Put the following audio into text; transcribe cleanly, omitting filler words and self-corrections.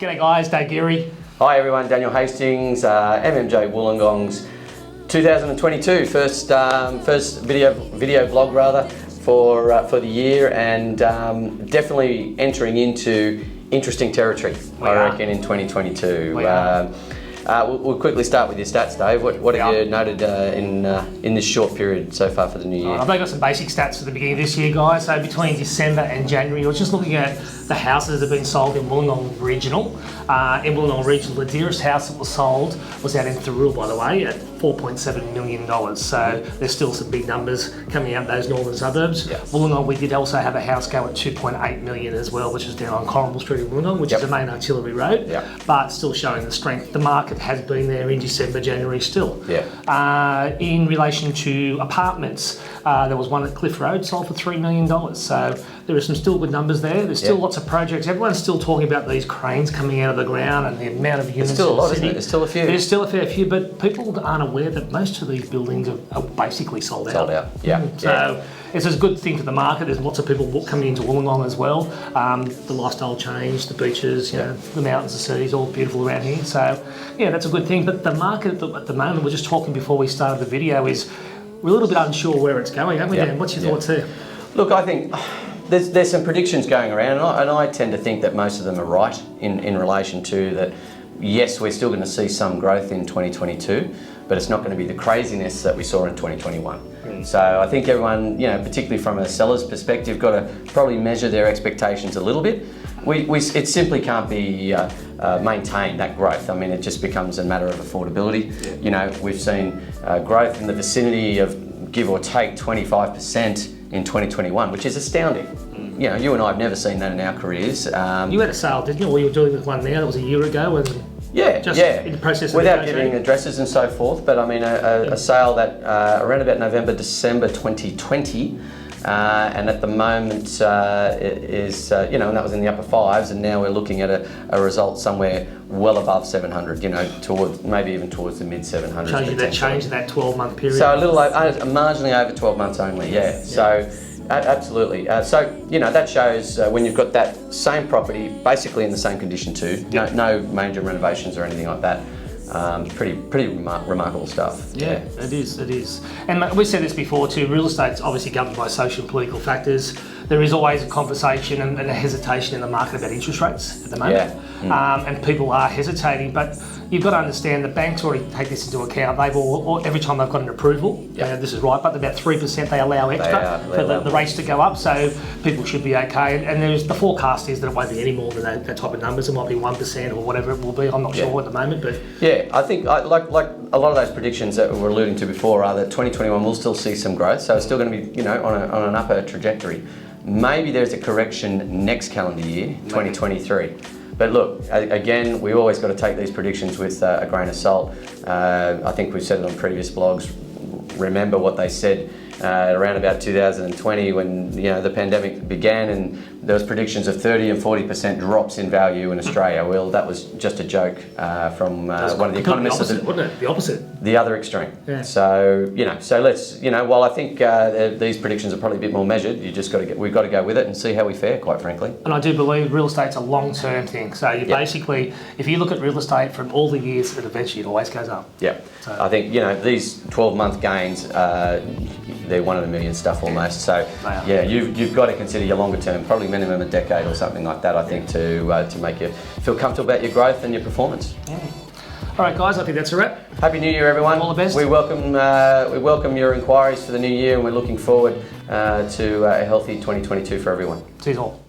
G'day guys, Dave Geary. Hi everyone, Daniel Hastings, MMJ Wollongong's 2022 first video vlog rather for the year, and definitely entering into interesting territory. I reckon in 2022. We'll quickly start with your stats, Dave. What have you noted in this short period so far for the new year? I've only got some basic stats for the beginning of this year, guys. So between December and January, I was just looking at the houses that have been sold in Wollongong Regional. In Wollongong Regional, the dearest house that was sold was out in Thurul, by the way, at $4.7 million. So there's still some big numbers coming out of those northern suburbs. Wollongong, we did also have a house go at $2.8 million as well, which is down on Coronel Street in Wollongong, which is the main artillery road, but still showing the strength. The market has been there in December, January still. In relation to apartments, there was one at Cliff Road sold for $3 million. So there are some still good numbers there. There's still lots of projects. Everyone's still talking about these cranes coming out of the ground and the amount of units. There's still a lot, isn't it? There's still a few. There's still a fair few, but people aren't aware that most of these buildings are basically sold out. Sold out, So it's a good thing for the market. There's lots of people coming into Wollongong as well. The lifestyle change, the beaches, you know, the mountains, the seas, all beautiful around here. So yeah, that's a good thing. But the market at the moment, we're just talking before we started the video, is we're a little bit unsure where it's going, aren't we, Dan? What's your thoughts there? Look, I think there's some predictions going around, and I tend to think that most of them are right in relation to that. Yes, we're still going to see some growth in 2022, but it's not going to be the craziness that we saw in 2021. So I think everyone, you know, particularly from a seller's perspective, got to probably measure their expectations a little bit. It simply can't be maintained, that growth. I mean, it just becomes a matter of affordability. You know, we've seen growth in the vicinity of give or take 25% in 2021, which is astounding. You know, you and I have never seen that in our careers. You had a sale, didn't you? Or you were dealing with one now, that was a year ago. In the process of without giving addresses and so forth, but I mean a sale that around about November, December 2020, and at the moment is you know, and that was in the upper fives, and now we're looking at a result somewhere well above 700. You know, towards maybe even towards the mid 700s. Shows you that change in that 12-month period. So a little marginally over 12 months only. So. Absolutely. So, you know, that shows when you've got that same property basically in the same condition too, no major renovations or anything like that. Pretty remarkable stuff. Yeah, it is. And we've said this before too, real estate's obviously governed by social and political factors. There is always a conversation and a hesitation in the market about interest rates at the moment. And people are hesitating, but you've got to understand the banks already take this into account. They've every time they've got an approval, this is right, but about 3% they allow extra for the rates to go up, so people should be okay. And the forecast is that it won't be any more than that type of numbers. It might be 1% or whatever it will be. I'm not sure at the moment, but I think like a lot of those predictions that we were alluding to before are that 2021 will still see some growth, so it's still going to be, you know, on an upper trajectory. Maybe there's a correction next calendar year, 2023. But look, again, we always got to take these predictions with a grain of salt. I think we've said it on previous blogs. Remember what they said around about 2020 when, you know, the pandemic began, and there was predictions of 30 and 40% drops in value in Australia. Well, that was just a joke from one of the economists. Wasn't it? The opposite. The other extreme. So, you know, let's, you know, while I think these predictions are probably a bit more measured, we've got to go with it and see how we fare, quite frankly. And I do believe real estate's a long-term thing. So you basically, if you look at real estate from all the years, eventually it always goes up. So I think, you know, these 12-month gains, they're one in a million stuff almost. So you've got to consider your longer term, probably minimum a decade or something like that, I think, to make you feel comfortable about your growth and your performance. All right, guys, I think that's a wrap. Happy New Year, everyone. All the best. We welcome your inquiries for the new year, and we're looking forward to a healthy 2022 for everyone. See you all.